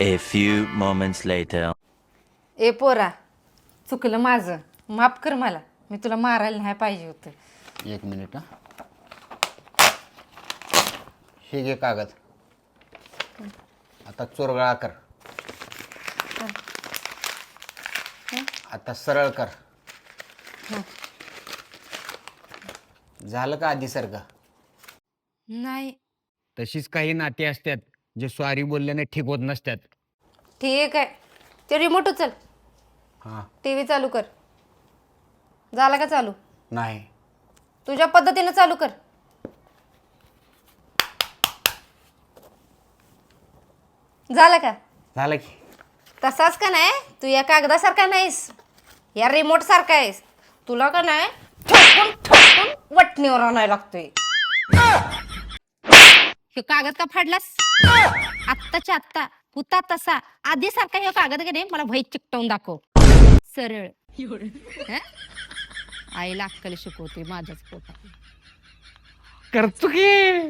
A few moments later. ए पोरा, चुकलं माझं, माफ कर मला. मी तुला मारायला नाही पाहिजे होतं. एक मिनिट. हे घे कागद. आता चोरगळा कर. आता सरळ कर. झालं का आधीसारखं? नाही. तशीच काही नाती असतात जे सॉरी बोलल्याने ठीक होत नसतात. ठीक आहे, ते रिमोट उचल. हां. टीव्ही चालू कर. झाला का चालू? नाही. तुझ्या पद्धतीनं चालू कर. झालं का? झालं की. तसाच का नाही, तू या कागदासारखा नाहीस, या रिमोट सारखा आहेस. तुला का नाही ठोकून ठोकून वटणीवर आणायला लागतोय. हे कागद का फाडलास? आत्ताच्या आत्ता हुता तसा आधी सारखा हे कागद का नाही मला वही चिकटवून दाखव. सरळ. हं? आईला अक्कल शिकवते माझ्याच पोटात. करतो की.